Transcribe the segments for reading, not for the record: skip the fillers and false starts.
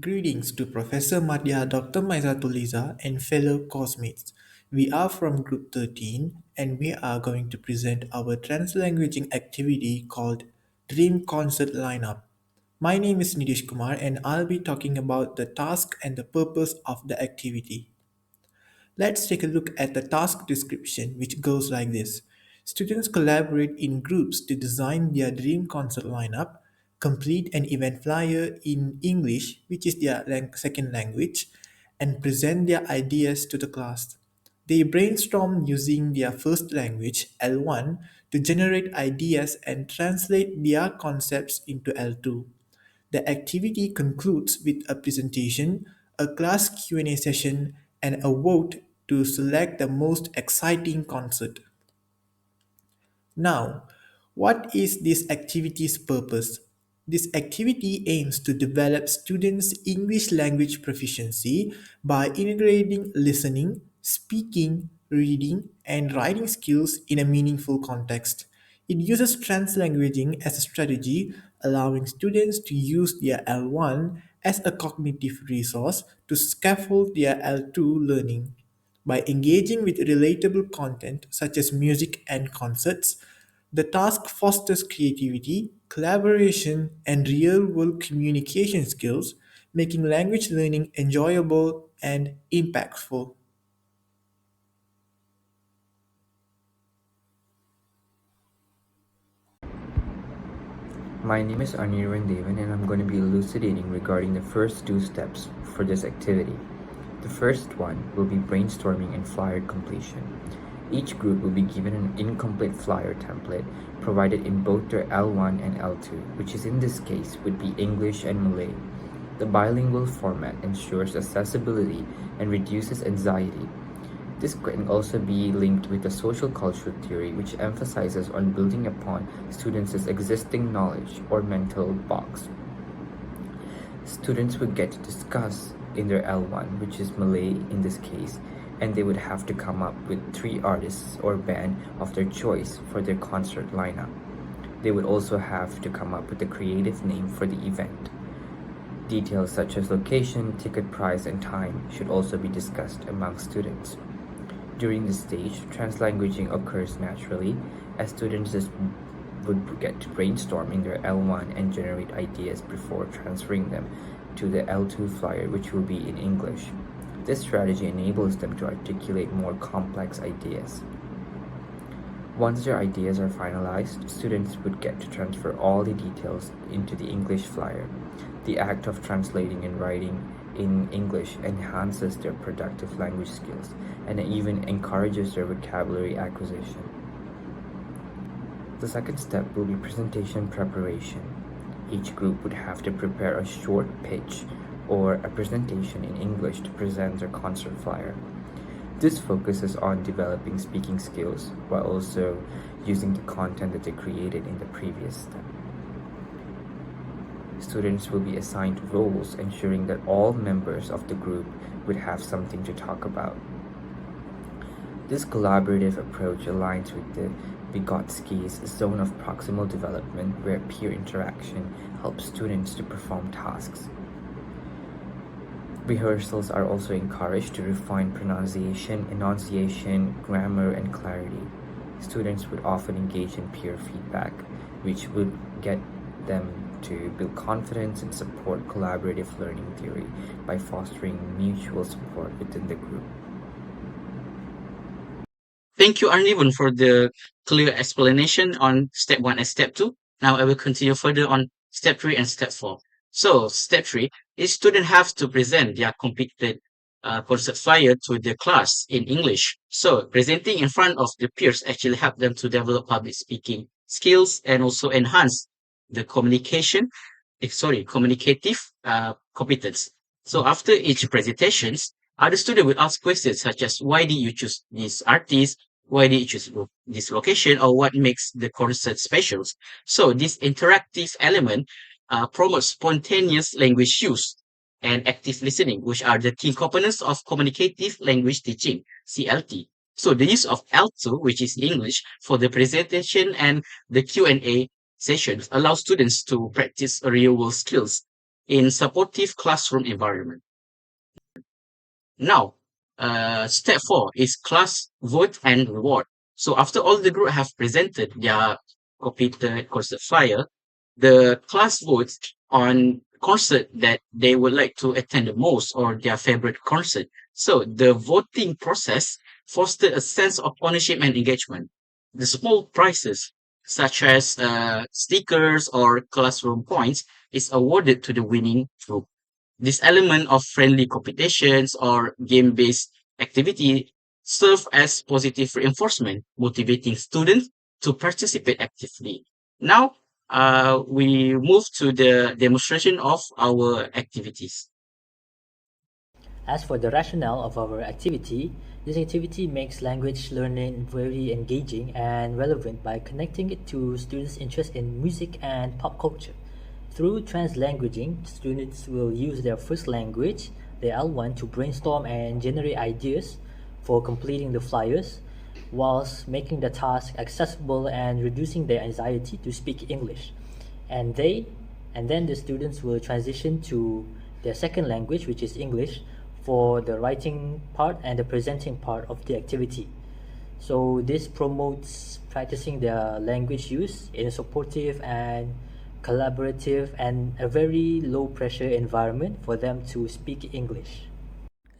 Greetings to Professor Madhya, Dr. Maizatuliza, and fellow cosmates. We are from Group 13 and we are going to present our translanguaging activity called Dream Concert Lineup. My name is NIDHISKUMAR and I'll be talking about the task and the purpose of the activity. Let's take a look at the task description, which goes like this. Students collaborate in groups to design their dream concert lineup, complete an event flyer in English, which is their second language, and present their ideas to the class. They brainstorm using their first language, L1, to generate ideas and translate their concepts into L2. The activity concludes with a presentation, a class Q&A session, and a vote to select the most exciting concert. Now, what is this activity's purpose? This activity aims to develop students' English language proficiency by integrating listening, speaking, reading, and writing skills in a meaningful context. It uses translanguaging as a strategy, allowing students to use their L1 as a cognitive resource to scaffold their L2 learning. By engaging with relatable content such as music and concerts, the task fosters creativity, collaboration, and real world communication skills, making language learning enjoyable and impactful. My name is ANIRVAN and I'm going to be elucidating regarding the first two steps for this activity. The first one will be brainstorming and flyer completion. Each group will be given an incomplete flyer template provided in both their L1 and L2, which is in this case would be English and Malay. The bilingual format ensures accessibility and reduces anxiety. This can also be linked with the social culture theory, which emphasizes on building upon students' existing knowledge or mental box. Students would get to discuss in their L1, which is Malay in this case, and they would have to come up with 3 artists or band of their choice for their concert lineup. They would also have to come up with a creative name for the event. Details such as location, ticket price, and time should also be discussed among students. During this stage, translanguaging occurs naturally as students would get to brainstorm in their L1 and generate ideas before transferring them to the L2 flyer, which will be in English. This strategy enables them to articulate more complex ideas. Once their ideas are finalized, students would get to transfer all the details into the English flyer. The act of translating and writing in English enhances their productive language skills and even encourages their vocabulary acquisition. The second step will be presentation preparation. Each group would have to prepare a short pitch or a presentation in English to present their concert flyer. This focuses on developing speaking skills while also using the content that they created in the previous step. Students will be assigned roles, ensuring that all members of the group would have something to talk about. This collaborative approach aligns with the Vygotsky's zone of proximal development, where peer interaction helps students to perform tasks. Rehearsals are also encouraged to refine pronunciation, enunciation, grammar, and clarity. Students would often engage in peer feedback, which would get them to build confidence and support collaborative learning theory by fostering mutual support within the group. Thank you, Arnivan, for the clear explanation on step 1 and step 2. Now I will continue further on step 3 and step 4. So, step 3, each student has to present their completed concert flyer to the class in English. So, presenting in front of the peers actually help them to develop public speaking skills and also enhance the communicative competence. So, after each presentations, other students will ask questions such as why did you choose this artist? Why did you choose this location? Or what makes the concert special? So this interactive element promotes spontaneous language use and active listening, which are the key components of communicative language teaching, CLT. So the use of L2, which is English, for the presentation and the Q&A sessions allows students to practice real-world skills in supportive classroom environment. Now, step 4 is class vote and reward. So after all the group have presented their completed concert flyer, the class votes on concert that they would like to attend the most or their favorite concert. So the voting process fostered a sense of ownership and engagement. The small prizes, such as stickers or classroom points, is awarded to the winning group. This element of friendly competitions or game-based activity serve as positive reinforcement, motivating students to participate actively. Now, we move to the demonstration of our activities. As for the rationale of our activity, this activity makes language learning very engaging and relevant by connecting it to students' interest in music and pop culture. Through translanguaging, students will use their first language, the L1, to brainstorm and generate ideas for completing the flyers, whilst making the task accessible and reducing their anxiety to speak English. And then the students will transition to their second language, which is English, for the writing part and the presenting part of the activity. So this promotes practicing their language use in a supportive and collaborative and a very low pressure environment for them to speak English.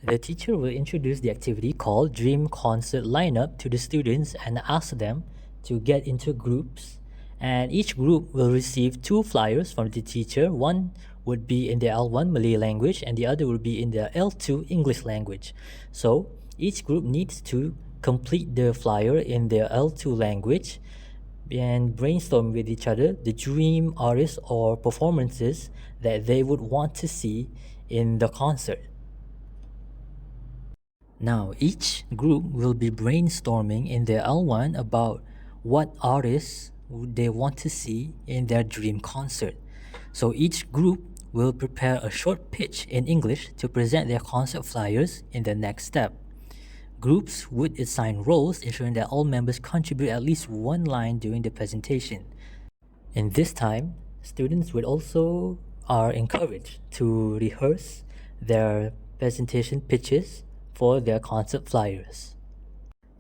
The teacher will introduce the activity called Dream Concert Lineup to the students and ask them to get into groups, and each group will receive 2 flyers from the teacher. One would be in the L1 Malay language and the other will be in the L2 English language. So each group needs to complete the flyer in their L2 language and brainstorm with each other the dream artists or performances that they would want to see in the concert. Now, each group will be brainstorming in their L1 about what artists they want to see in their dream concert. So each group will prepare a short pitch in English to present their concert flyers in the next step. Groups would assign roles, ensuring that all members contribute at least one line during the presentation. In this time, students would also are encouraged to rehearse their presentation pitches for their concert flyers.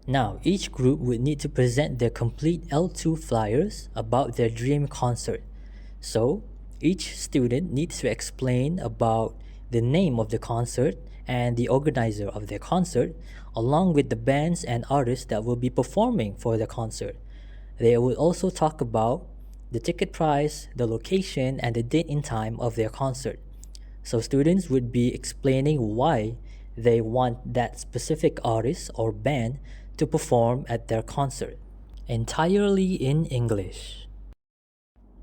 Now, each group would need to present their complete L2 flyers about their dream concert. So, each student needs to explain about the name of the concert and the organizer of their concert, along with the bands and artists that will be performing for the concert. They will also talk about the ticket price, the location, and the date and time of their concert. So students would be explaining why they want that specific artist or band to perform at their concert, entirely in English.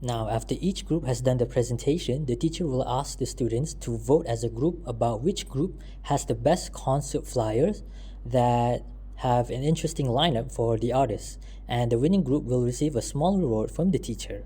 Now, after each group has done the presentation, the teacher will ask the students to vote as a group about which group has the best concert flyers that have an interesting lineup for the artists, and the winning group will receive a small reward from the teacher.